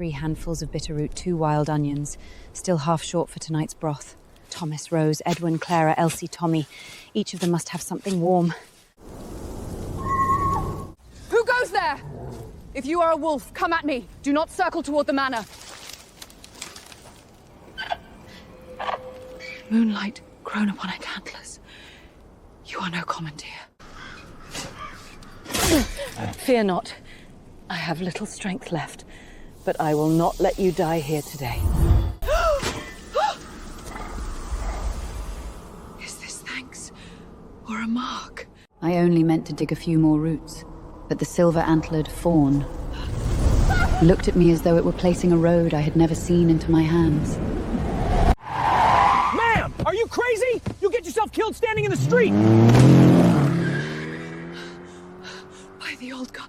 3 handfuls of bitter root, 2 wild onions. Still half short for tonight's broth. Thomas, Rose, Edwin, Clara, Elsie, Tommy. Each of them must have something warm. Who goes there? If you are a wolf, come at me. Do not circle toward the manor. Moonlight grown upon acanthus. You are no common deer. Fear not. I have little strength left, but I will not let you die here today. Is this thanks or a mark? I only meant to dig a few more roots, but the silver-antlered fawn looked at me as though it were placing a road I had never seen into my hands. Ma'am! Are you crazy? You'll get yourself killed standing in the street! By the old god.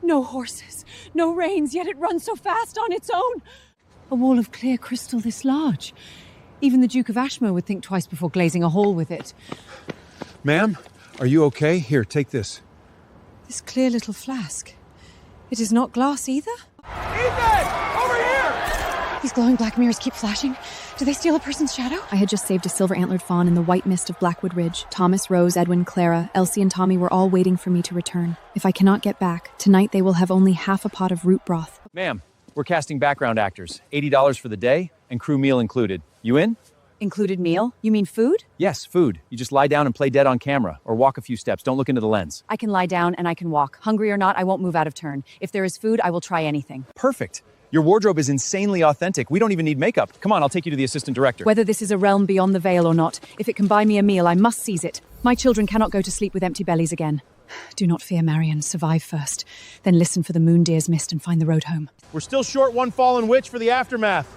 No horses, no reins, yet it runs so fast on its own. A wall of clear crystal this large. Even the Duke of Ashmore would think twice before glazing a hall with it. Ma'am, are you okay? Here, take this. This clear little flask. It is not glass either? Ethan! Over here! These glowing black mirrors keep flashing. Do they steal a person's shadow? I had just saved a silver-antlered fawn in the white mist of Blackwood Ridge. Thomas, Rose, Edwin, Clara, Elsie, and Tommy were all waiting for me to return. If I cannot get back, tonight they will have only half a pot of root broth. Ma'am, we're casting background actors. $80 for the day, and crew meal included. You in? Included meal? You mean food? Yes, food. You just lie down and play dead on camera, or walk a few steps. Don't look into the lens. I can lie down and I can walk. Hungry or not, I won't move out of turn. If there is food, I will try anything. Perfect. Your wardrobe is insanely authentic. We don't even need makeup. Come on, I'll take you to the assistant director. Whether this is a realm beyond the veil or not, if it can buy me a meal, I must seize it. My children cannot go to sleep with empty bellies again. Do not fear, Marion. Survive first. Then listen for the moon deer's mist and find the road home. We're still short one fallen witch for the aftermath.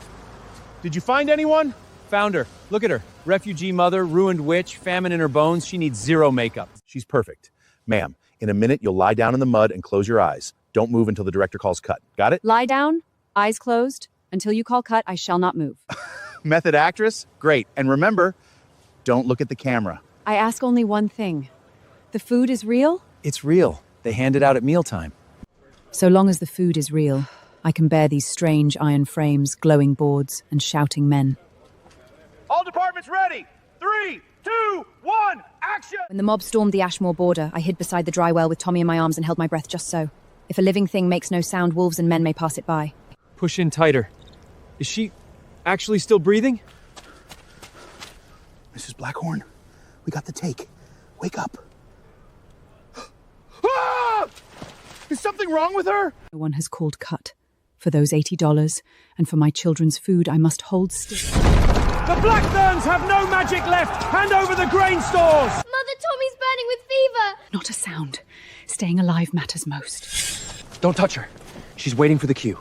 Did you find anyone? Found her. Look at her. Refugee mother, ruined witch, famine in her bones. She needs zero makeup. She's perfect. Ma'am, in a minute you'll lie down in the mud and close your eyes. Don't move until the director calls cut. Got it? Lie down, eyes closed. Until you call cut, I shall not move. Method actress? Great. And remember, don't look at the camera. I ask only one thing. The food is real? It's real. They hand it out at mealtime. So long as the food is real, I can bear these strange iron frames, glowing boards, and shouting men. All departments ready! 3, 2, 1, action! When the mob stormed the Ashmore border, I hid beside the dry well with Tommy in my arms and held my breath just so. If a living thing makes no sound, wolves and men may pass it by. Push in tighter. Is she actually still breathing? Mrs. Blackhorn, we got the take. Wake up. Ah! Is something wrong with her? No one has called cut. For those $80, and for my children's food, I must hold still. The Blackburns have no magic left! Hand over the grain stores! Mother, Tommy's burning with fever! Not a sound. Staying alive matters most. Don't touch her. She's waiting for the cue.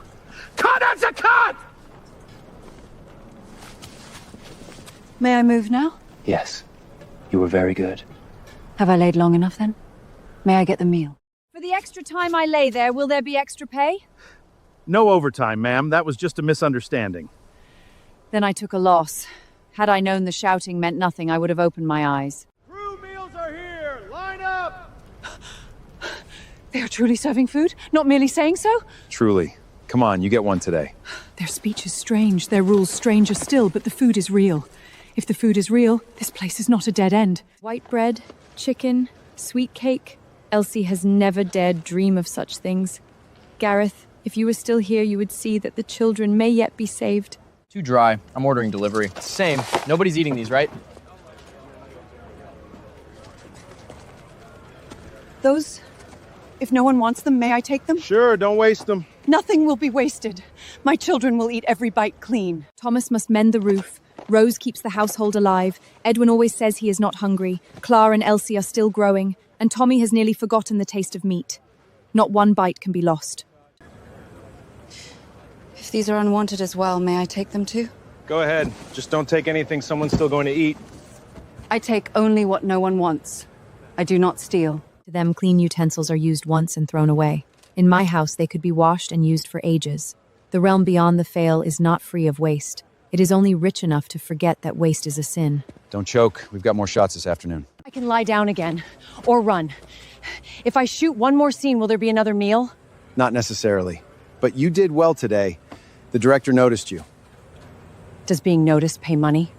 Cut! That's a cut! May I move now? Yes. You were very good. Have I laid long enough then? May I get the meal? For the extra time I lay there, will there be extra pay? No overtime, ma'am. That was just a misunderstanding. Then I took a loss. Had I known the shouting meant nothing, I would have opened my eyes. Crew meals are here! Line up! They are truly serving food? Not merely saying so? Truly. Come on, you get one today. Their speech is strange, their rules stranger still, but the food is real. If the food is real, this place is not a dead end. White bread, chicken, sweet cake. Elsie has never dared dream of such things. Gareth, if you were still here, you would see that the children may yet be saved. Too dry. I'm ordering delivery. Same. Nobody's eating these, right? Those... If no one wants them, may I take them? Sure, don't waste them. Nothing will be wasted. My children will eat every bite clean. Thomas must mend the roof. Rose keeps the household alive. Edwin always says he is not hungry. Clara and Elsie are still growing. And Tommy has nearly forgotten the taste of meat. Not one bite can be lost. If these are unwanted as well, may I take them too? Go ahead. Just don't take anything someone's still going to eat. I take only what no one wants. I do not steal. To them, clean utensils are used once and thrown away. In my house, they could be washed and used for ages. The realm beyond the Fail is not free of waste. It is only rich enough to forget that waste is a sin. Don't choke. We've got more shots this afternoon. I can lie down again, or run. If I shoot one more scene, will there be another meal? Not necessarily. but you did well today. The director noticed you. Does being noticed pay money?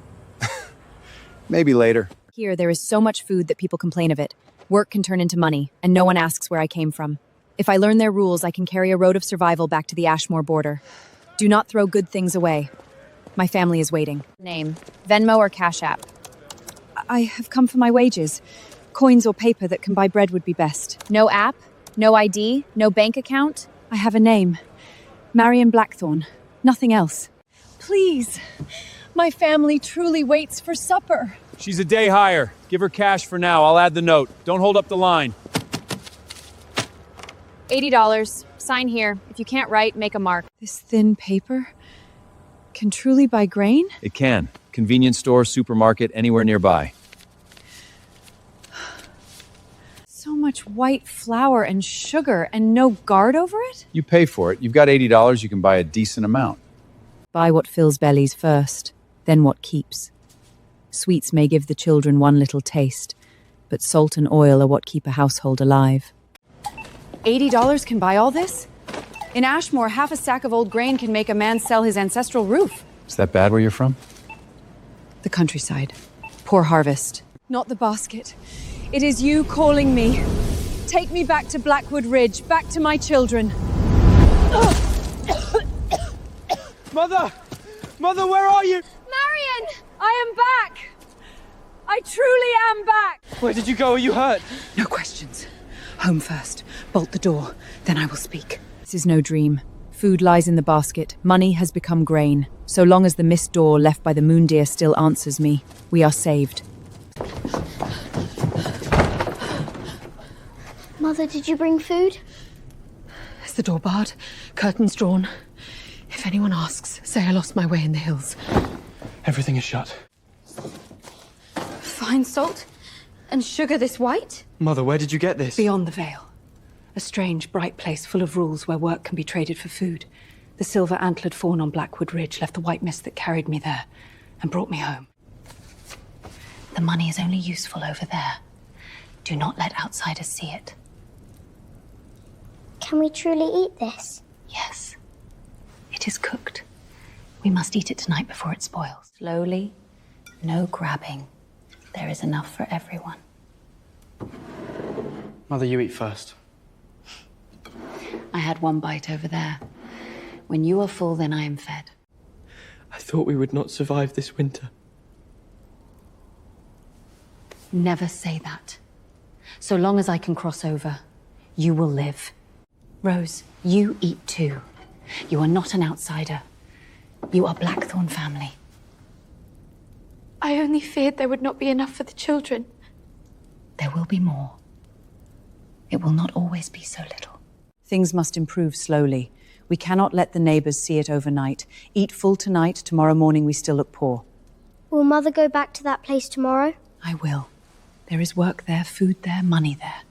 Maybe later. Here, there is so much food that people complain of it. Work can turn into money, and no one asks where I came from. If I learn their rules, I can carry a road of survival back to the Ashmore border. Do not throw good things away. My family is waiting. Name, Venmo or Cash App? I have come for my wages. Coins or paper that can buy bread would be best. No app? No ID? No bank account? I have a name. Marion Blackthorne. Nothing else. Please. My family truly waits for supper. She's a day higher. Give her cash for now. I'll add the note. Don't hold up the line. $80. Sign here. If you can't write, make a mark. This thin paper can truly buy grain? It can. Convenience store, supermarket, anywhere nearby. So much white flour and sugar and no guard over it? You pay for it. You've got $80. You can buy a decent amount. Buy what fills bellies first, then what keeps. Sweets may give the children one little taste, but salt and oil are what keep a household alive. $80 can buy all this? In Ashmore, half a sack of old grain can make a man sell his ancestral roof. Is that bad where you're from? The countryside. Poor harvest. Not the basket. It is you calling me. Take me back to Blackwood Ridge, back to my children. Mother! Mother, where are you? Marion! I am back! I truly am back! Where did you go? Are you hurt? No questions. Home first. Bolt the door. Then I will speak. This is no dream. Food lies in the basket. Money has become grain. So long as the mist door left by the moon deer still answers me, we are saved. Mother, did you bring food? Is the door barred? Curtains drawn? If anyone asks, say I lost my way in the hills. Everything is shut. Fine salt and sugar this white? Mother, where did you get this? Beyond the veil. A strange, bright place full of rules where work can be traded for food. The silver-antlered fawn on Blackwood Ridge left the white mist that carried me there and brought me home. The money is only useful over there. Do not let outsiders see it. Can we truly eat this? Yes. It is cooked. We must eat it tonight before it spoils. Slowly, no grabbing. There is enough for everyone. Mother, you eat first. I had one bite over there. When you are full, then I am fed. I thought we would not survive this winter. Never say that. So long as I can cross over, you will live. Rose, you eat too. You are not an outsider. You are Blackthorne family. I only feared there would not be enough for the children. There will be more. It will not always be so little. Things must improve slowly. We cannot let the neighbors see it overnight. Eat full tonight, tomorrow morning we still look poor. Will Mother go back to that place tomorrow? I will. There is work there, food there, money there.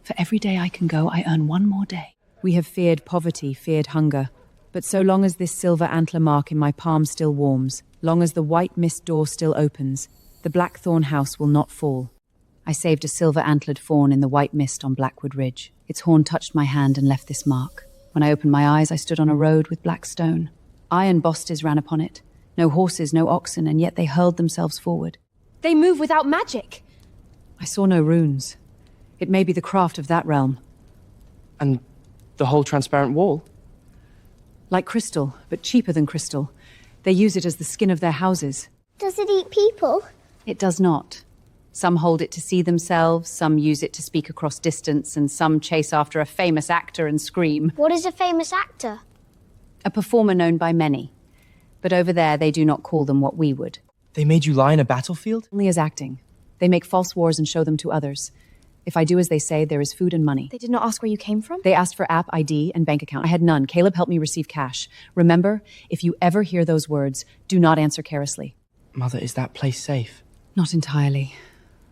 For every day I can go, I earn one more day. We have feared poverty, feared hunger. But so long as this silver antler mark in my palm still warms, long as the white mist door still opens, the Blackthorne house will not fall. I saved a silver-antlered fawn in the white mist on Blackwood Ridge. Its horn touched my hand and left this mark. When I opened my eyes, I stood on a road with black stone. Iron bosses ran upon it. No horses, no oxen, and yet they hurled themselves forward. They move without magic. I saw no runes. It may be the craft of that realm. And the whole transparent wall? Like crystal, but cheaper than crystal. They use it as the skin of their houses. Does it eat people? It does not. Some hold it to see themselves, some use it to speak across distance, and some chase after a famous actor and scream. What is a famous actor? A performer known by many. But over there, they do not call them what we would. They made you lie in a battlefield? Only as acting. They make false wars and show them to others. If I do as they say, there is food and money. They did not ask where you came from? They asked for app, ID, and bank account. I had none. Caleb helped me receive cash. Remember, if you ever hear those words, do not answer carelessly. Mother, is that place safe? Not entirely.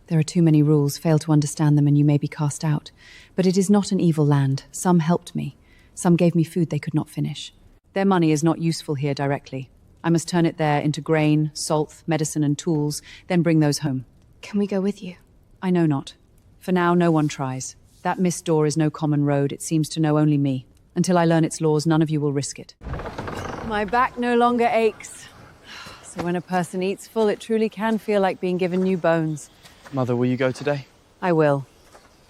There are too many rules. Fail to understand them and you may be cast out. But it is not an evil land. Some helped me. Some gave me food they could not finish. Their money is not useful here directly. I must turn it there into grain, salt, medicine, and tools, then bring those home. Can we go with you? I know not. For now, no one tries. That mist door is no common road. It seems to know only me. Until I learn its laws, none of you will risk it. My back no longer aches. So when a person eats full, it truly can feel like being given new bones. Mother, will you go today? I will.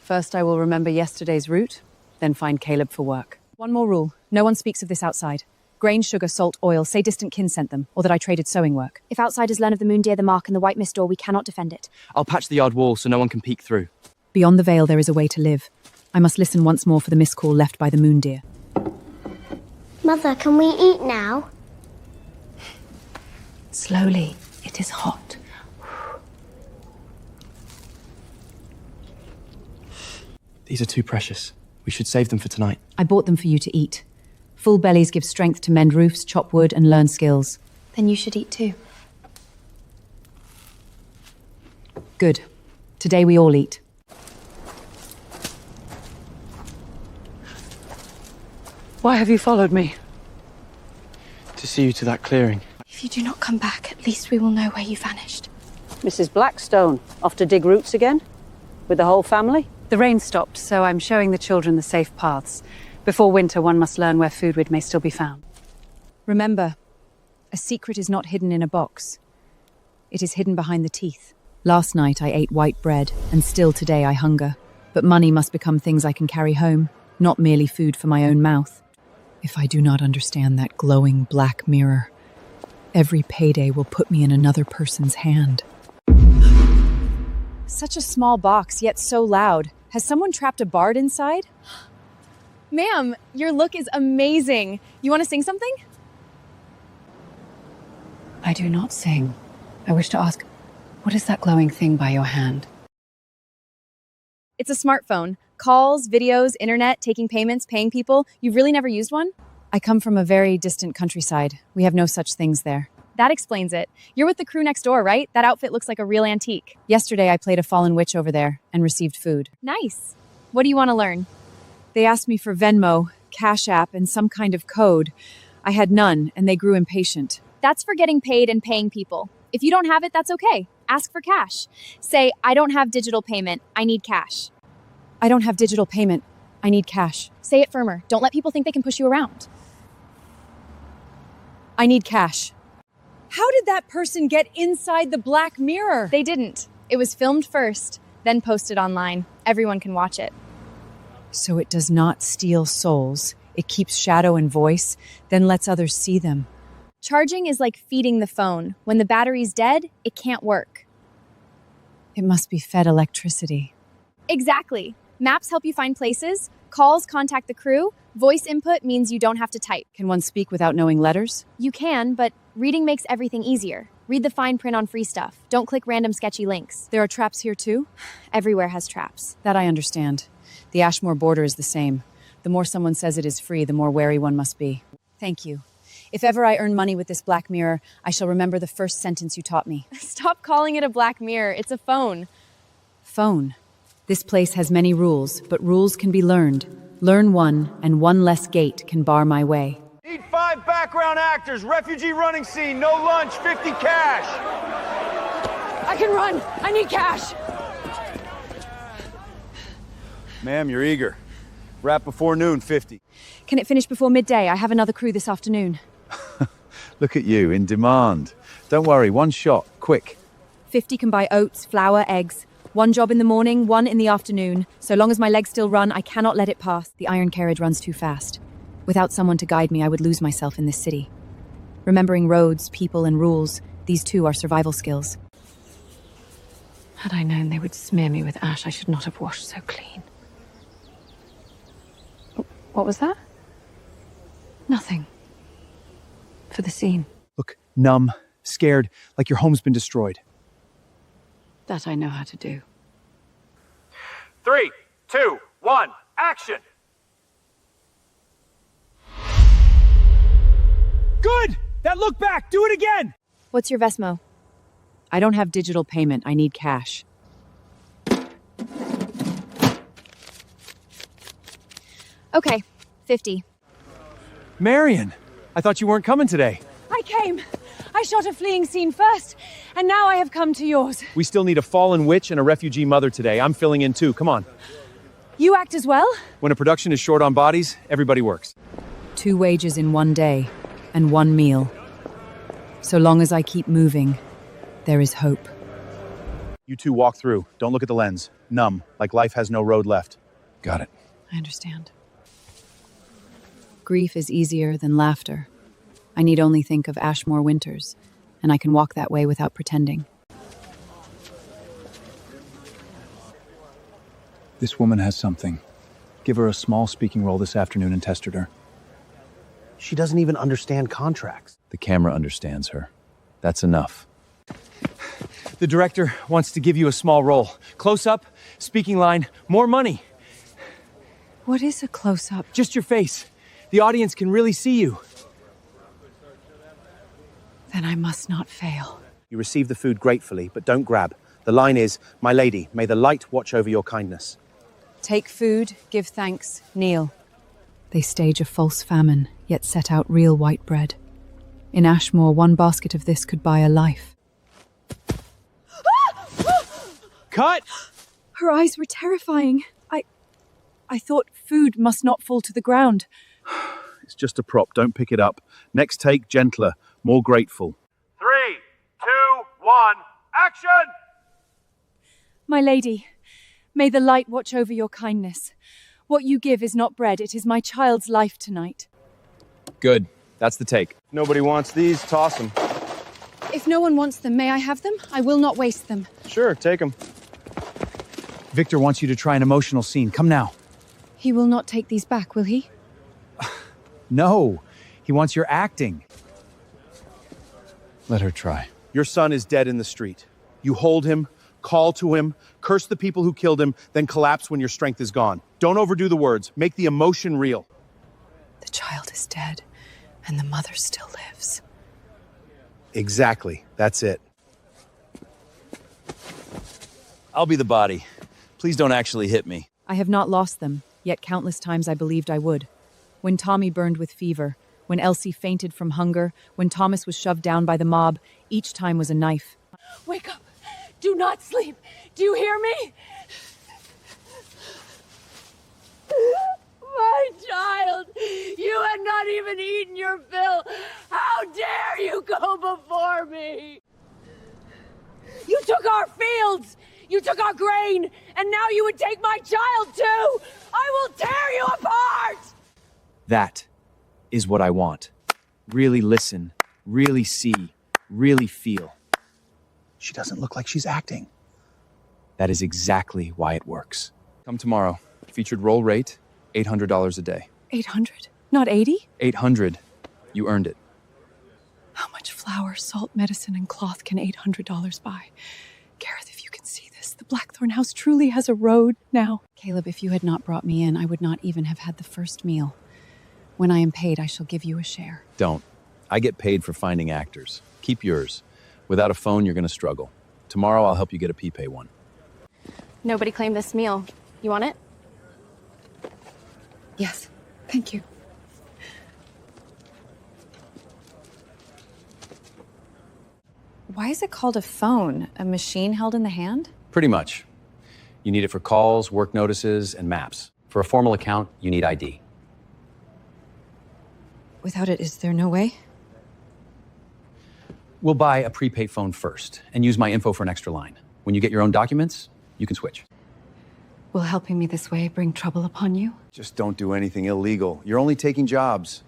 First, I will remember yesterday's route, then find Caleb for work. One more rule. No one speaks of this outside. Grain, sugar, salt, oil. Say distant kin sent them, or that I traded sewing work. If outsiders learn of the moon deer, the mark, and the white mist door, we cannot defend it. I'll patch the yard wall so no one can peek through. Beyond the veil, there is a way to live. I must listen once more for the missed call left by the moon deer. Mother, can we eat now? Slowly. It is hot. These are too precious. We should save them for tonight. I bought them for you to eat. Full bellies give strength to mend roofs, chop wood, and learn skills. Then you should eat too. Good. Today we all eat. Why have you followed me? To see you to that clearing. If you do not come back, at least we will know where you vanished. Mrs. Blackstone, off to dig roots again? With the whole family? The rain stopped, so I'm showing the children the safe paths. Before winter, one must learn where food may still be found. Remember, a secret is not hidden in a box. It is hidden behind the teeth. Last night I ate white bread, and still today I hunger. But money must become things I can carry home, not merely food for my own mouth. If I do not understand that glowing black mirror, every payday will put me in another person's hand. Such a small box, yet so loud. Has someone trapped a bard inside? Ma'am, your look is amazing. You want to sing something? I do not sing. I wish to ask, what is that glowing thing by your hand? It's a smartphone. Calls, videos, internet, taking payments, paying people. You've really never used one? I come from a very distant countryside. We have no such things there. That explains it. You're with the crew next door, right? That outfit looks like a real antique. Yesterday I played a fallen witch over there and received food. Nice. What do you want to learn? They asked me for Venmo, Cash App, and some kind of code. I had none, and they grew impatient. That's for getting paid and paying people. If you don't have it, that's okay. Ask for cash. Say, I don't have digital payment. I need cash. I don't have digital payment. I need cash. Say it firmer. Don't let people think they can push you around. I need cash. How did that person get inside the black mirror? They didn't. It was filmed first, then posted online. Everyone can watch it. So it does not steal souls. It keeps shadow and voice, then lets others see them. Charging is like feeding the phone. When the battery's dead, it can't work. It must be fed electricity. Exactly. Maps help you find places. Calls contact the crew. Voice input means you don't have to type. Can one speak without knowing letters? You can, but reading makes everything easier. Read the fine print on free stuff. Don't click random sketchy links. There are traps here too? Everywhere has traps. That I understand. The Ashmore border is the same. The more someone says it is free, the more wary one must be. Thank you. If ever I earn money with this black mirror, I shall remember the first sentence you taught me. Stop calling it a black mirror. It's a phone. Phone. This place has many rules, but rules can be learned. Learn one, and one less gate can bar my way. Need 5 background actors, refugee running scene, no lunch, 50 cash. I can run! I need cash! Ma'am, you're eager. Wrap before noon, 50. Can it finish before midday? I have another crew this afternoon. Look at you, in demand. Don't worry, one shot, quick. 50 can buy oats, flour, eggs. One job in the morning, one in the afternoon. So long as my legs still run, I cannot let it pass. The iron carriage runs too fast. Without someone to guide me, I would lose myself in this city. Remembering roads, people, and rules, these too are survival skills. Had I known they would smear me with ash, I should not have washed so clean. What was that? Nothing. For the scene. Look, numb, scared, like your home's been destroyed. That I know how to do. 3, 2, 1, action! Good! That look back! Do it again! What's your Vesmo? I don't have digital payment. I need cash. Okay, 50. Marion, I thought you weren't coming today. I came! I shot a fleeing scene first, and now I have come to yours. We still need a fallen witch and a refugee mother today. I'm filling in too. Come on. You act as well? When a production is short on bodies, everybody works. 2 wages in 1 day, and 1 meal. So long as I keep moving, there is hope. You two walk through. Don't look at the lens. Numb, like life has no road left. Got it. I understand. Grief is easier than laughter. I need only think of Ashmore winters, and I can walk that way without pretending. This woman has something. Give her a small speaking role this afternoon and test her. She doesn't even understand contracts. The camera understands her. That's enough. The director wants to give you a small role. Close up, speaking line, more money. What is a close-up? Just your face. The audience can really see you. Then I must not fail. You receive the food gratefully, but don't grab. The line is, "My lady, may the light watch over your kindness." Take food, give thanks, kneel. They stage a false famine, yet set out real white bread. In Ashmore, 1 basket of this could buy a life. Cut! Her eyes were terrifying. I thought food must not fall to the ground. It's just a prop. Don't pick it up. Next take, gentler, more grateful. 3, 2, 1, action! My lady, may the light watch over your kindness. What you give is not bread, it is my child's life tonight. Good. That's the take. Nobody wants these, toss them. If no one wants them, may I have them? I will not waste them. Sure, take them. Victor wants you to try an emotional scene. Come now. He will not take these back, will he? No. He wants your acting. Let her try. Your son is dead in the street. You hold him, call to him, curse the people who killed him, then collapse when your strength is gone. Don't overdo the words. Make the emotion real. The child is dead, and the mother still lives. Exactly. That's it. I'll be the body. Please don't actually hit me. I have not lost them, yet countless times I believed I would. When Tommy burned with fever, when Elsie fainted from hunger, when Thomas was shoved down by the mob, each time was a knife. Wake up! Do not sleep! Do you hear me? My child! You had not even eaten your fill! How dare you go before me! You took our fields! You took our grain! And now you would take my child too! I will tear you apart! That is what I want. Really listen, really see, really feel. She doesn't look like she's acting. That is exactly why it works. Come tomorrow. Featured roll rate, $800 a day. 800, not 80? 800. You earned it. How much flour, salt, medicine, and cloth can $800 buy? Gareth, if you can see this, the Blackthorn house truly has a road now. Caleb, if you had not brought me in, I would not even have had the first meal. When I am paid, I shall give you a share. Don't. I get paid for finding actors. Keep yours. Without a phone, you're going to struggle. Tomorrow, I'll help you get a P-Pay one. Nobody claimed this meal. You want it? Yes, thank you. Why is it called a phone? A machine held in the hand? Pretty much. You need it for calls, work notices, and maps. For a formal account, you need ID. Without it, is there no way? We'll buy a prepaid phone first and use my info for an extra line. When you get your own documents, you can switch. Will helping me this way bring trouble upon you? Just don't do anything illegal. You're only taking jobs.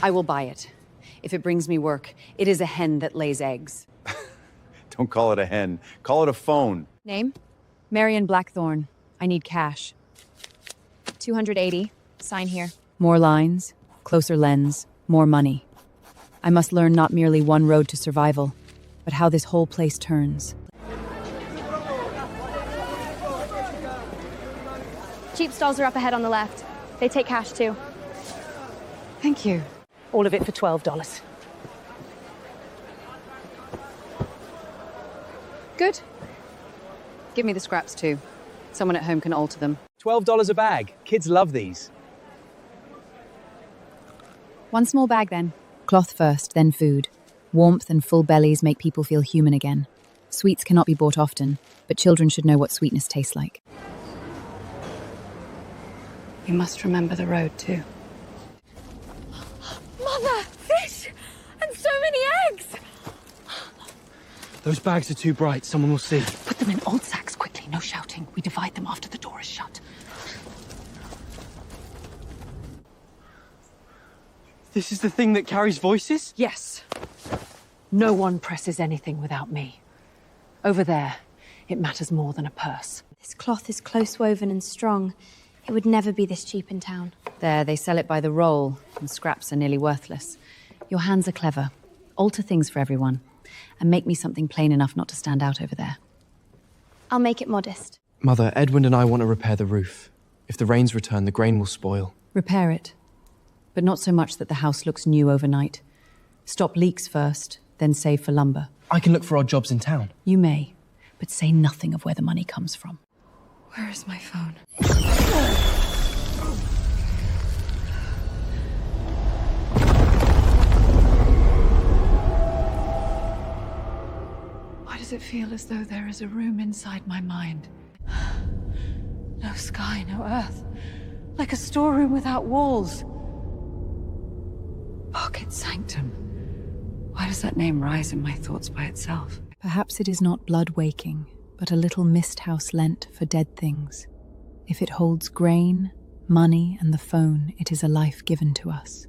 I will buy it. If it brings me work, it is a hen that lays eggs. Don't call it a hen. Call it a phone. Name? Marion Blackthorn. I need cash. 280. Sign here. More lines, closer lens, more money. I must learn not merely one road to survival, but how this whole place turns. Cheap stalls are up ahead on the left. They take cash too. Thank you. All of it for $12. Good. Give me the scraps too. Someone at home can alter them. $12 a bag. Kids love these. One small bag then. Cloth first, then food. Warmth and full bellies make people feel human again. Sweets cannot be bought often, but children should know what sweetness tastes like. You must remember the road, too. Mother! Fish! And so many eggs! Those bags are too bright. Someone will see. Put them in old sacks quickly. No shouting. We divide them after the door is shut. This is the thing that carries voices? Yes. No one presses anything without me. Over there, it matters more than a purse. This cloth is close woven and strong. It would never be this cheap in town. There, they sell it by the roll, and scraps are nearly worthless. Your hands are clever. Alter things for everyone. And make me something plain enough not to stand out over there. I'll make it modest. Mother, Edwin and I want to repair the roof. If the rains return, the grain will spoil. Repair it. But not so much that the house looks new overnight. Stop leaks first, then save for lumber. I can look for odd jobs in town. You may, but say nothing of where the money comes from. Where is my phone? Why does it feel as though there is a room inside my mind? No sky, no earth. Like a storeroom without walls. Pocket sanctum. Why does that name rise in my thoughts by itself? Perhaps it is not blood waking, but a little mist house lent for dead things. If it holds money, and the phone, it is a life given to us.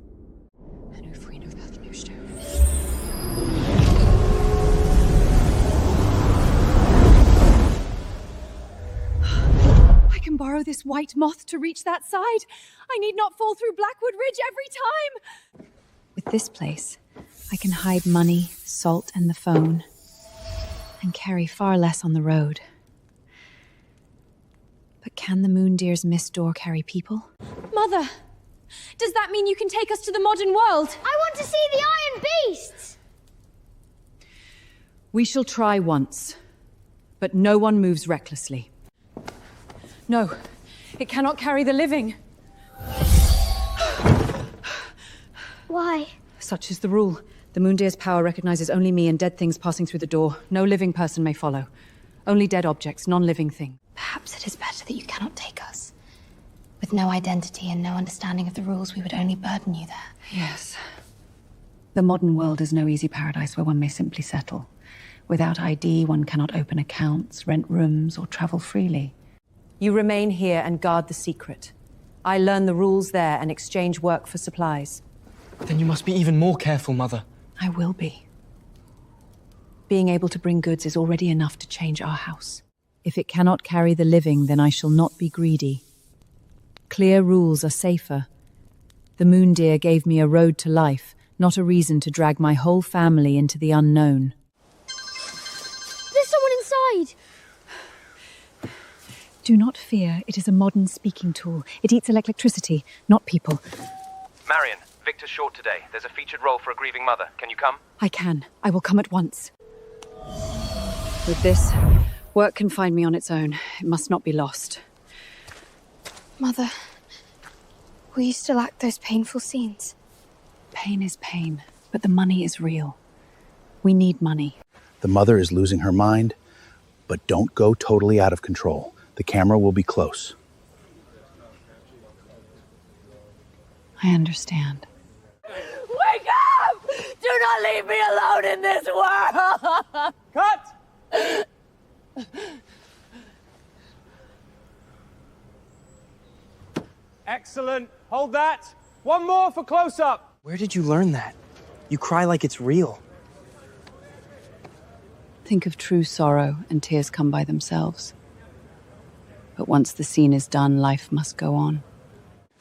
I can borrow this white moth to reach that side. I need not fall through Blackwood Ridge every time. With this place, I can hide money, salt, and the phone, and carry far less on the road. But can the moon deer's mist door carry people? Mother! Does that mean you can take us to the modern world? I want to see the Iron Beasts! We shall try once, but no one moves recklessly. No, it cannot carry the living. Why? Such is the rule. The moon deer's power recognizes only me and dead things passing through the door. No living person may follow. Only dead objects, non-living thing. Perhaps it is better that you cannot take us. With no identity and no understanding of the rules, we would only burden you there. Yes. The modern world is no easy paradise where one may simply settle. Without ID, one cannot open accounts, rent rooms, or travel freely. You remain here and guard the secret. I learn the rules there and exchange work for supplies. Then you must be even more careful, Mother. I will be. Being able to bring goods is already enough to change our house. If it cannot carry the living, then I shall not be greedy. Clear rules are safer. The moon deer gave me a road to life, not a reason to drag my whole family into the unknown. There's someone inside! Do not fear, it is a modern speaking tool. It eats electricity, not people. Marion, Victor's short today. There's a featured role for a grieving mother. Can you come? I can. I will come at once. With this, work can find me on its own. It must not be lost. Mother, will you still act those painful scenes? Pain is pain, but the money is real. We need money. The mother is losing her mind, but don't go totally out of control. The camera will be close. I understand. Wake up! Do not leave me alone in this world! Cut! Excellent. Hold that. One more for close-up. Where did you learn that? You cry like it's real. Think of true sorrow and tears come by themselves. But once the scene is done, life must go on.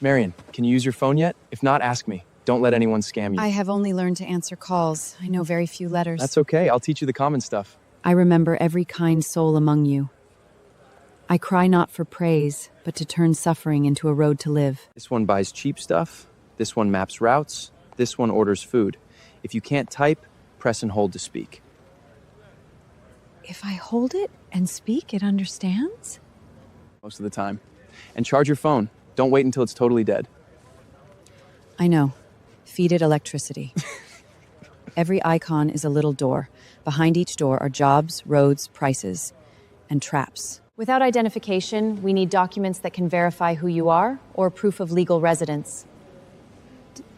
Marion, can you use your phone yet? If not, ask me. Don't let anyone scam you. I have only learned to answer calls. I know very few letters. That's okay. I'll teach you the common stuff. I remember every kind soul among you. I cry not for praise, but to turn suffering into a road to live. This one buys cheap stuff. This one maps routes. This one orders food. If you can't type, press and hold to speak. If I hold it and speak, it understands? Most of the time. And charge your phone. Don't wait until it's totally dead. I know. Feed it electricity. Every icon is a little door. Behind each door are jobs, roads, prices, and traps. Without identification, we need documents that can verify who you are or proof of legal residence.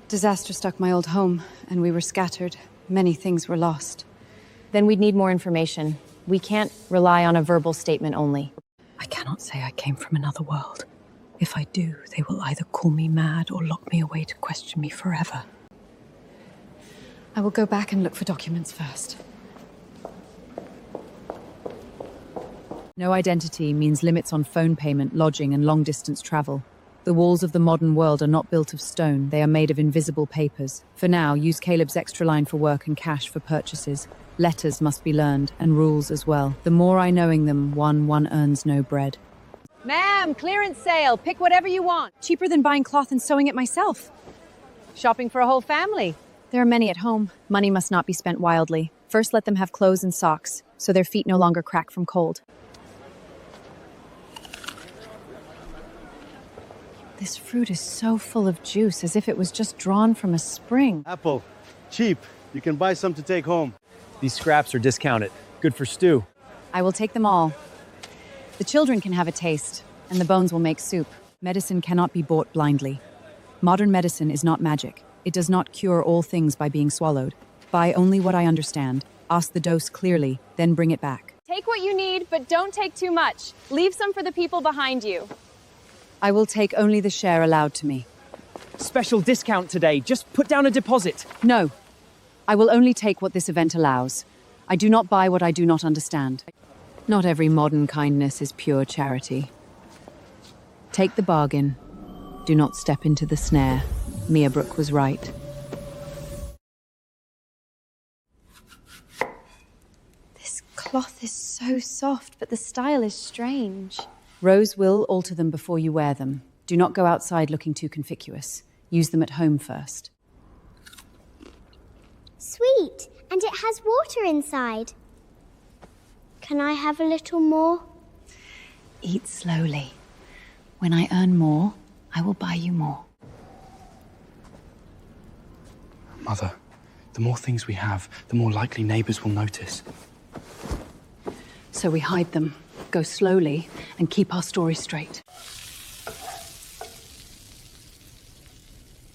Disaster struck my old home, and we were scattered. Many things were lost. Then we'd need more information. We can't rely on a verbal statement only. I cannot say I came from another world. If I do, they will either call me mad or lock me away to question me forever. I will go back and look for documents first. No identity means limits on phone payment, lodging, and long-distance travel. The walls of the modern world are not built of stone, they are made of invisible papers. For now, use Caleb's extra line for work and cash for purchases. Letters must be learned, and rules as well. The more I knowing them, one earns no bread. Ma'am, clearance sale. Pick whatever you want. Cheaper than buying cloth and sewing it myself. Shopping for a whole family. There are many at home. Money must not be spent wildly. First, let them have clothes and socks, so their feet no longer crack from cold. This fruit is so full of juice, as if it was just drawn from a spring. Apple. Cheap. You can buy some to take home. These scraps are discounted. Good for stew. I will take them all. The children can have a taste, and the bones will make soup. Medicine cannot be bought blindly. Modern medicine is not magic. It does not cure all things by being swallowed. Buy only what I understand. Ask the dose clearly, then bring it back. Take what you need, but don't take too much. Leave some for the people behind you. I will take only the share allowed to me. Special discount today. Just put down a deposit. No. I will only take what this event allows. I do not buy what I do not understand. Not every modern kindness is pure charity. Take the bargain. Do not step into the snare. Mia Brooke was right. This cloth is so soft, but the style is strange. Rose will alter them before you wear them. Do not go outside looking too conspicuous. Use them at home first. Sweet, and it has water inside. Can I have a little more? Eat slowly. When I earn more, I will buy you more. Mother, the more things we have, the more likely neighbors will notice. So we hide them, go slowly, and keep our story straight.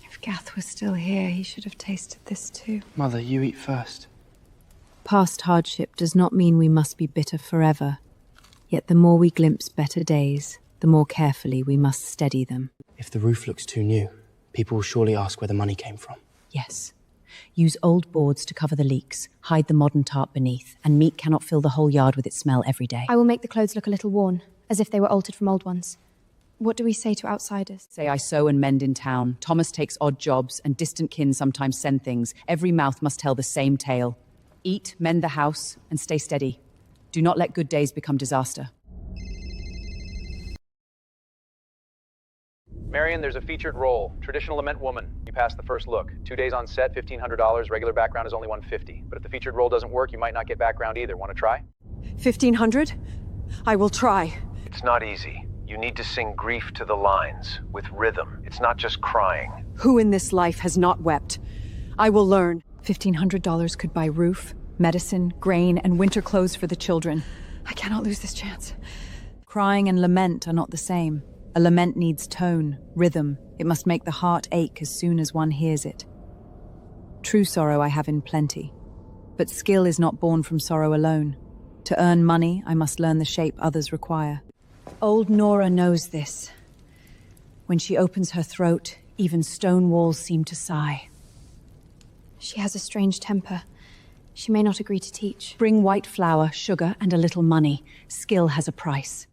If Gath was still here, he should have tasted this too. Mother, you eat first. Past hardship does not mean we must be bitter forever. Yet the more we glimpse better days, the more carefully we must steady them. If the roof looks too new, people will surely ask where the money came from. Yes. Use old boards to cover the leaks, hide the modern tarp beneath, and meat cannot fill the whole yard with its smell every day. I will make the clothes look a little worn, as if they were altered from old ones. What do we say to outsiders? Say I sew and mend in town. Thomas takes odd jobs, and distant kin sometimes send things. Every mouth must tell the same tale. Eat, mend the house, and stay steady. Do not let good days become disaster. Marion, there's a featured role. Traditional lament woman. You passed the first look. 2 days on set, $1,500. Regular background is only $150. But if the featured role doesn't work, you might not get background either. Want to try? 1,500? I will try. It's not easy. You need to sing grief to the lines, with rhythm. It's not just crying. Who in this life has not wept? I will learn. $1,500 could buy roof, medicine, grain, and winter clothes for the children. I cannot lose this chance. Crying and lament are not the same. A lament needs tone, rhythm. It must make the heart ache as soon as one hears it. True sorrow I have in plenty. But skill is not born from sorrow alone. To earn money, I must learn the shape others require. Old Nora knows this. When she opens her throat, even stone walls seem to sigh. She has a strange temper. She may not agree to teach. Bring white flour, sugar, and a little money. Skill has a price.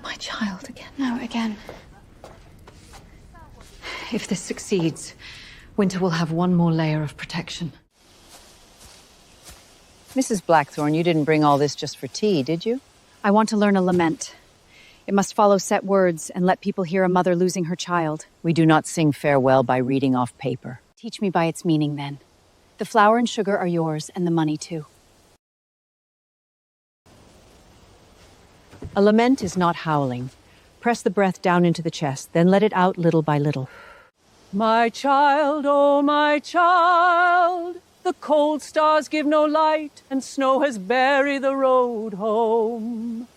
My child again. No, again. If this succeeds, Winter will have one more layer of protection. Mrs. Blackthorne, you didn't bring all this just for tea, did you? I want to learn a lament. It must follow set words and let people hear a mother losing her child. We do not sing farewell by reading off paper. Teach me by its meaning, then. The flour and sugar are yours, and the money, too. A lament is not howling. Press the breath down into the chest, then let it out little by little. My child, oh my child, The cold stars give no light, and snow has buried the road home.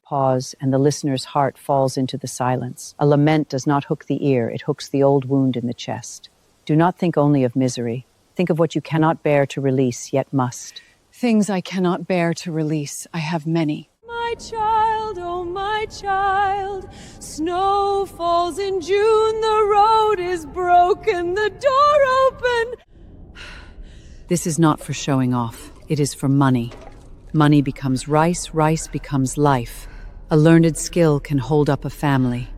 Pause, and the listener's heart falls into the silence. A lament does not hook the ear, it hooks the old wound in the chest. Do not think only of misery. Think of what you cannot bear to release, yet must. Things I cannot bear to release, I have many. My child, oh my child, snow falls in June, the road is broken, the door open. This is not for showing off. It is for money. Money becomes rice, rice becomes life. A learned skill can hold up a family.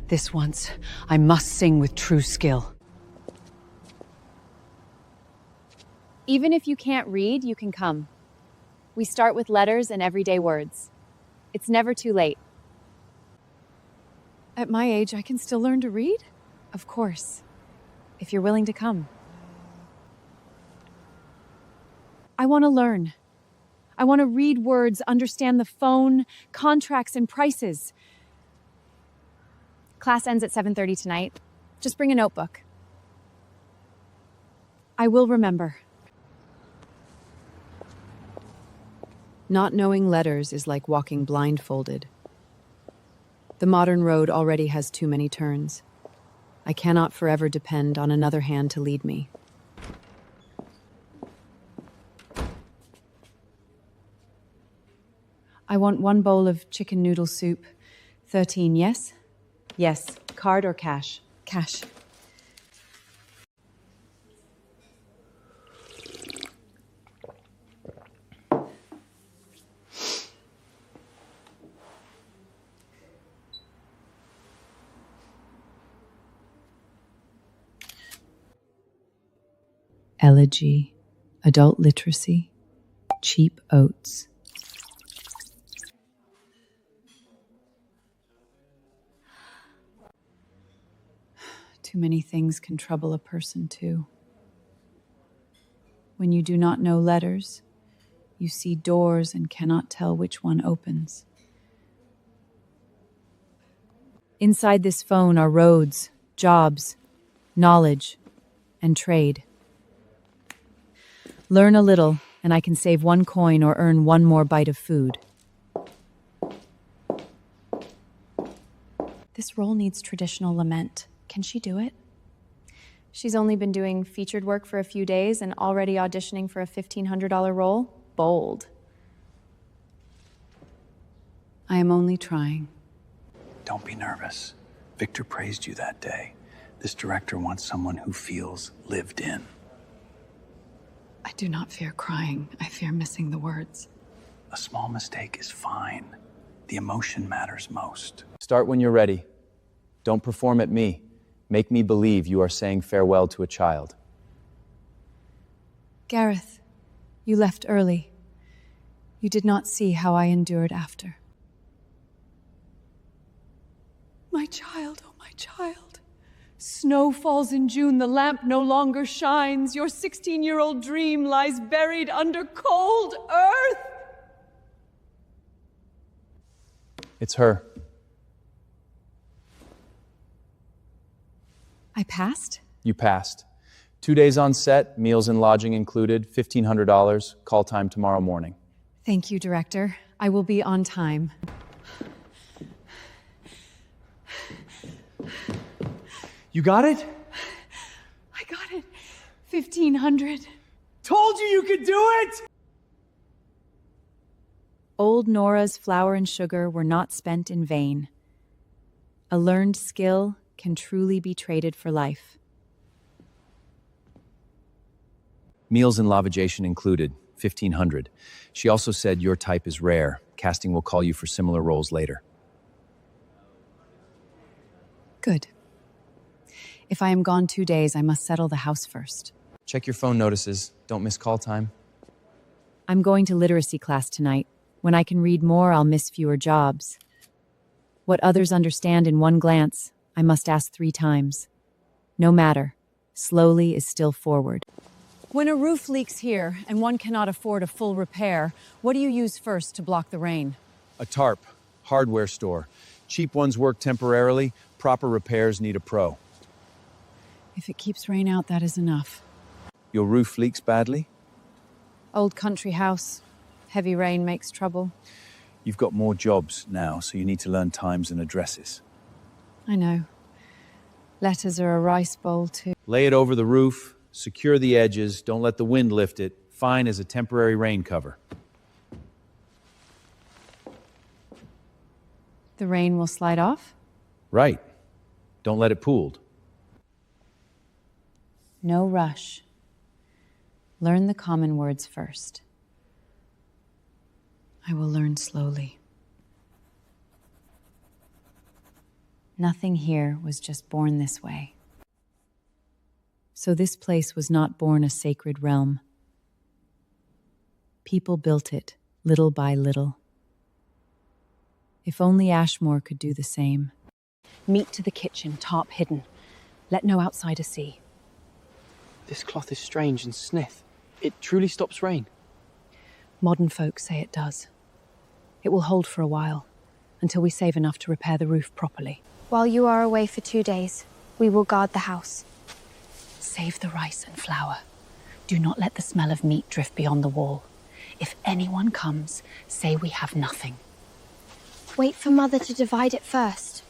This once, I must sing with true skill. Even if you can't read, you can come. We start with letters and everyday words. It's never too late. At my age, I can still learn to read? Of course, if you're willing to come. I want to learn. I want to read words, understand the phone, contracts, and prices. Class ends at 7:30 tonight. Just bring a notebook. I will remember. Not knowing letters is like walking blindfolded. The modern road already has too many turns. I cannot forever depend on another hand to lead me. I want 1 bowl of chicken noodle soup. 13, yes? Yes, card or cash? Cash. Elegy, adult literacy, cheap oats. Too many things can trouble a person too. When you do not know letters, you see doors and cannot tell which one opens. Inside this phone are roads, jobs, knowledge, and trade. Learn a little, and I can save 1 coin or earn 1 more bite of food. This role needs traditional lament. Can she do it? She's only been doing featured work for a few days and already auditioning for a $1,500 role? Bold. I am only trying. Don't be nervous. Victor praised you that day. This director wants someone who feels lived in. I do not fear crying. I fear missing the words. A small mistake is fine. The emotion matters most. Start when you're ready. Don't perform at me. Make me believe you are saying farewell to a child. Gareth, you left early. You did not see how I endured after. My child, oh my child. Snow falls in June, the lamp no longer shines. Your 16-year-old dream lies buried under cold earth. It's her. I passed? You passed. 2 days on set, meals and lodging included, $1,500, call time tomorrow morning. Thank you, director. I will be on time. You got it? I got it. 1,500. Told you could do it! Old Nora's flour and sugar were not spent in vain. A learned skill can truly be traded for life. Meals and lavagation included, $1,500. She also said your type is rare. Casting will call you for similar roles later. Good. If I am gone 2 days, I must settle the house first. Check your phone notices. Don't miss call time. I'm going to literacy class tonight. When I can read more, I'll miss fewer jobs. What others understand in 1 glance, I must ask 3 times. No matter. Slowly is still forward. When a roof leaks here and one cannot afford a full repair, what do you use first to block the rain? A tarp, hardware store. Cheap ones work temporarily, proper repairs need a pro. If it keeps rain out, that is enough. Your roof leaks badly? Old country house. Heavy rain makes trouble. You've got more jobs now, so you need to learn times and addresses. I know. Letters are a rice bowl, too. Lay it over the roof, secure the edges, don't let the wind lift it. Fine as a temporary rain cover. The rain will slide off? Right. Don't let it pooled. No rush. Learn the common words first. I will learn slowly. Nothing here was just born this way. So this place was not born a sacred realm. People built it, little by little. If only Ashmore could do the same. Meet to the kitchen, top hidden. Let no outsider see. This cloth is strange and snith. It truly stops rain. Modern folk say it does. It will hold for a while, until we save enough to repair the roof properly. While you are away for 2 days, we will guard the house. Save the rice and flour. Do not let the smell of meat drift beyond the wall. If anyone comes, say we have nothing. Wait for Mother to divide it first.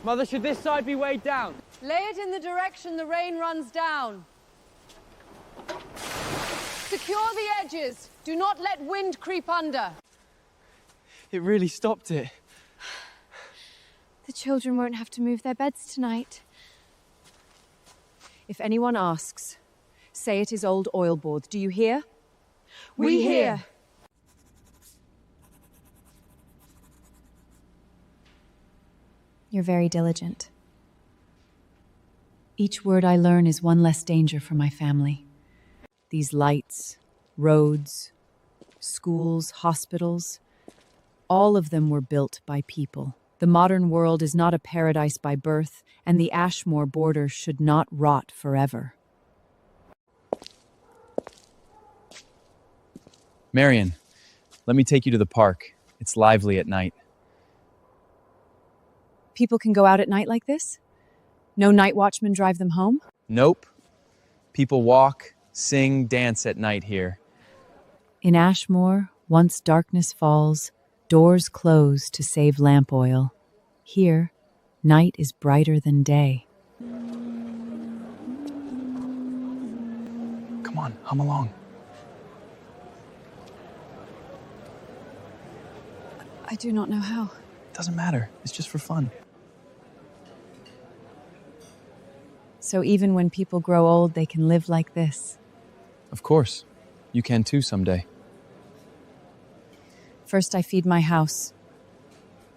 Mother, should this side be weighed down? Lay it in the direction the rain runs down. Secure the edges. Do not let wind creep under. It really stopped it. The children won't have to move their beds tonight. If anyone asks, say it is old oil boards. Do you hear? We hear. You're very diligent. Each word I learn is one less danger for my family. These lights, roads, schools, hospitals, all of them were built by people. The modern world is not a paradise by birth, and the Ashmore border should not rot forever. Marion, let me take you to the park. It's lively at night. People can go out at night like this? No night watchmen drive them home? Nope. People walk, sing, dance at night here. In Ashmore, once darkness falls, doors close to save lamp oil. Here, night is brighter than day. Come on, hum along. I do not know how. Doesn't matter. It's just for fun. So even when people grow old, they can live like this. Of course. You can too someday. First I feed my house.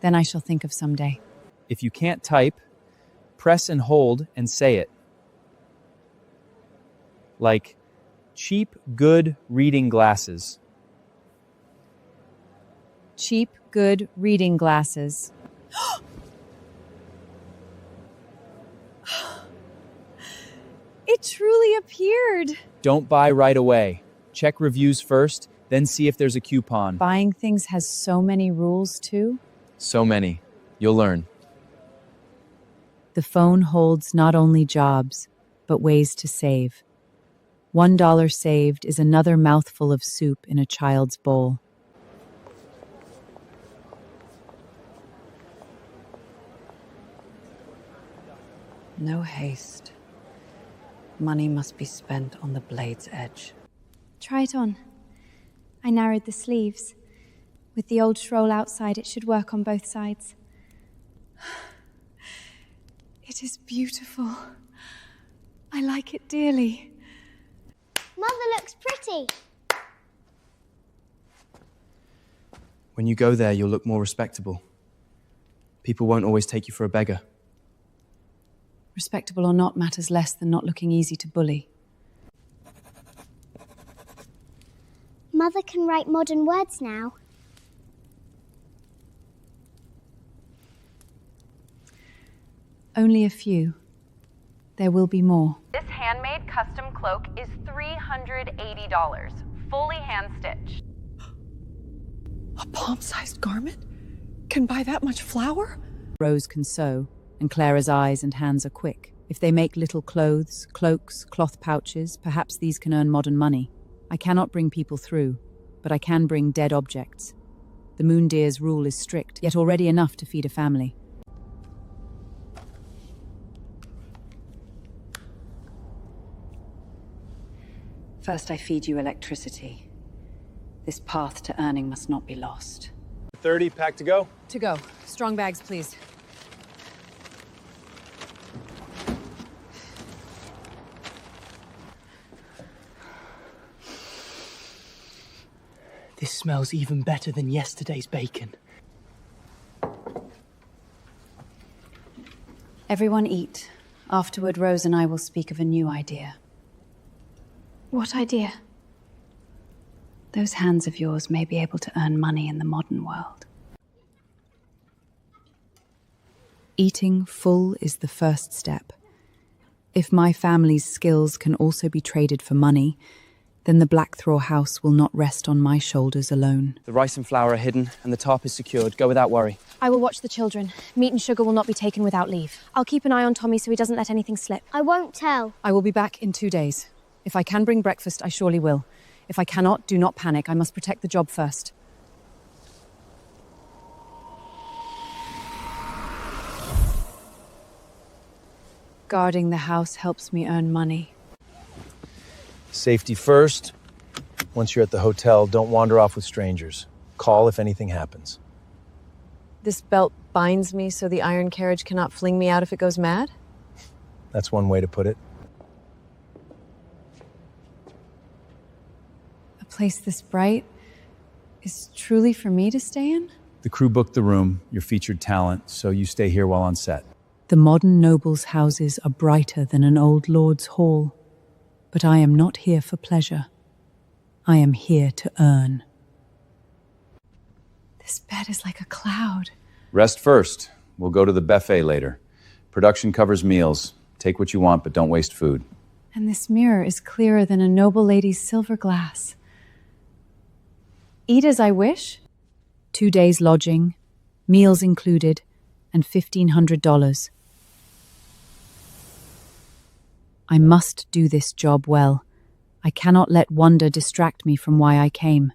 Then I shall think of someday. If you can't type, press and hold and say it. Like, cheap, good reading glasses. Cheap, good reading glasses. It truly appeared. Don't buy right away. Check reviews first, then see if there's a coupon. Buying things has so many rules, too. So many. You'll learn. The phone holds not only jobs, but ways to save. $1 saved is another mouthful of soup in a child's bowl. No haste. Money must be spent on the blade's edge. Try it on. I narrowed the sleeves. With the old shroll outside, it should work on both sides. It is beautiful. I like it dearly. Mother looks pretty. When you go there, you'll look more respectable. People won't always take you for a beggar. Respectable or not matters less than not looking easy to bully. Mother can write modern words now. Only a few. There will be more. This handmade custom cloak is $380, fully hand-stitched. A palm-sized garment? Can buy that much flour? Rose can sew, and Clara's eyes and hands are quick, If they make little clothes, cloaks, cloth pouches, perhaps these can earn modern money. I cannot bring people through, but I can bring dead objects. The moon deer's rule is strict, yet already enough to feed a family. First I feed you electricity. This path to earning must not be lost. 30, pack to go? To go. Strong bags, please. This smells even better than yesterday's bacon. Everyone eat. Afterward, Rose and I will speak of a new idea. What idea? Those hands of yours may be able to earn money in the modern world. Eating full is the first step. If my family's skills can also be traded for money, then the Blackthraw house will not rest on my shoulders alone. The rice and flour are hidden, and the tarp is secured. Go without worry. I will watch the children. Meat and sugar will not be taken without leave. I'll keep an eye on Tommy so he doesn't let anything slip. I won't tell. I will be back in 2 days. If I can bring breakfast, I surely will. If I cannot, do not panic. I must protect the job first. Guarding the house helps me earn money. Safety first. Once you're at the hotel, don't wander off with strangers. Call if anything happens. This belt binds me so the iron carriage cannot fling me out if it goes mad? That's one way to put it. A place this bright is truly for me to stay in? The crew booked the room, your featured talent, so you stay here while on set. The modern nobles' houses are brighter than an old lord's hall. But I am not here for pleasure. I am here to earn. This bed is like a cloud. Rest first. We'll go to the buffet later. Production covers meals. Take what you want, but don't waste food. And this mirror is clearer than a noble lady's silver glass. Eat as I wish. 2 days lodging, meals included, and $1,500. I must do this job well. I cannot let wonder distract me from why I came.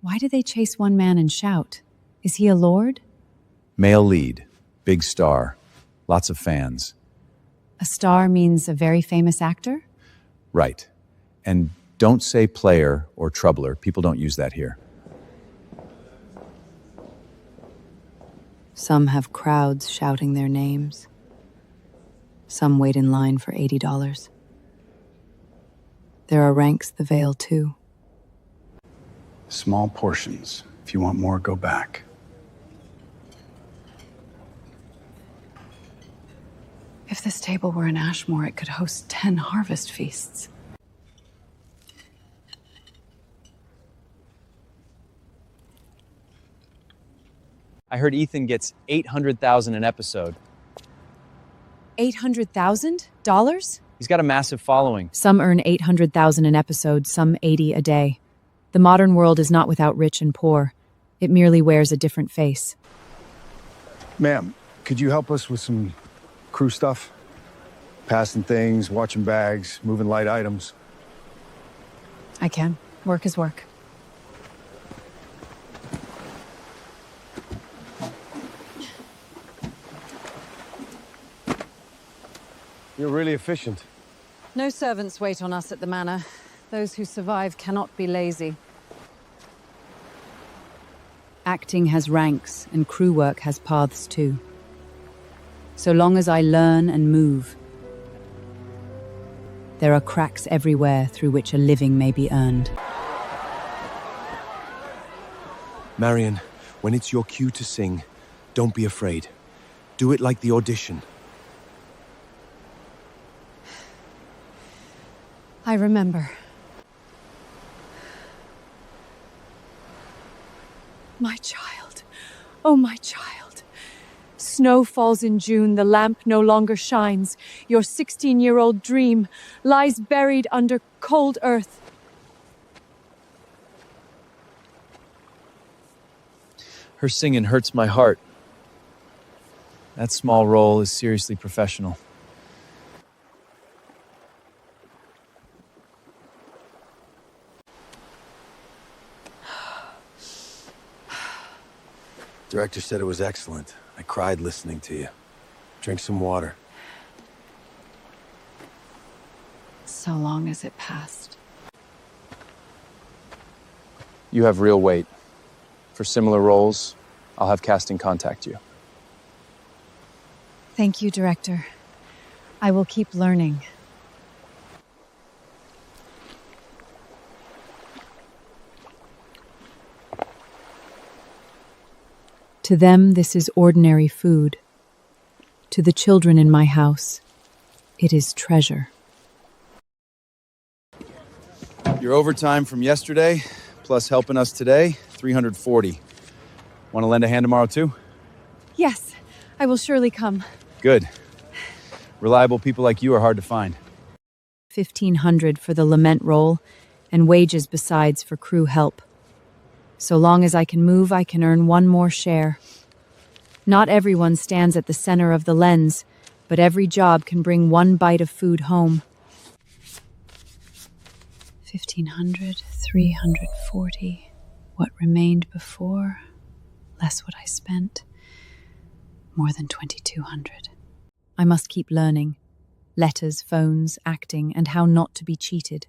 Why do they chase one man and shout? Is he a lord? Male lead. Big star. Lots of fans. A star means a very famous actor? Right. And don't say player or troubler. People don't use that here. Some have crowds shouting their names. Some wait in line for $80. There are ranks the veil too. Small portions. If you want more, go back. If this table were in Ashmore, it could host 10 harvest feasts. I heard Ethan gets $800,000 an episode. $800,000? He's got a massive following. Some earn $800,000 an episode, some 80 a day. The modern world is not without rich and poor. It merely wears a different face. Ma'am, could you help us with some crew stuff? Passing things, watching bags, moving light items. I can. Work is work. You're really efficient. No servants wait on us at the manor. Those who survive cannot be lazy. Acting has ranks, and crew work has paths too. So long as I learn and move, there are cracks everywhere through which a living may be earned. Marion, when it's your cue to sing, don't be afraid. Do it like the audition. I remember. My child. Oh, my child. Snow falls in June, the lamp no longer shines. Your 16-year-old dream lies buried under cold earth. Her singing hurts my heart. That small role is seriously professional. Director said it was excellent. I cried listening to you. Drink some water. So long as it passed. You have real weight. For similar roles, I'll have casting contact you. Thank you, Director. I will keep learning. To them, this is ordinary food. To the children in my house, it is treasure. Your overtime from yesterday, plus helping us today, 340. Want to lend a hand tomorrow too? Yes, I will surely come. Good. Reliable people like you are hard to find. 1,500 for the lament role, and wages besides for crew help. So long as I can move, I can earn one more share. Not everyone stands at the center of the lens, but every job can bring one bite of food home. 1,500, 340. What remained before, less what I spent. More than 2,200. I must keep learning. Letters, phones, acting, and how not to be cheated.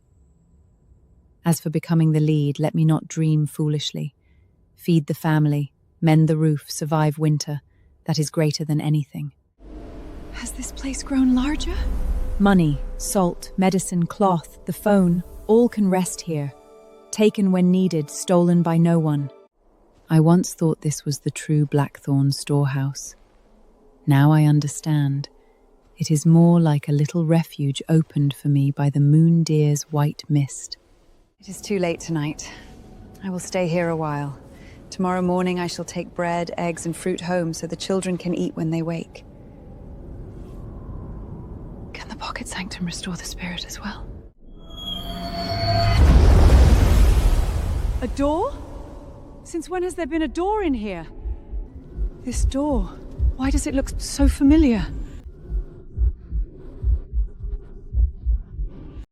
As for becoming the lead, let me not dream foolishly. Feed the family, mend the roof, survive winter. That is greater than anything. Has this place grown larger? Money, salt, medicine, cloth, the phone, all can rest here. Taken when needed, stolen by no one. I once thought this was the true Blackthorn storehouse. Now I understand. It is more like a little refuge opened for me by the moon deer's white mist. It is too late tonight. I will stay here a while. Tomorrow morning I shall take bread, eggs, and fruit home so the children can eat when they wake. Can the pocket sanctum restore the spirit as well? A door? Since when has there been a door in here? This door, why does it look so familiar?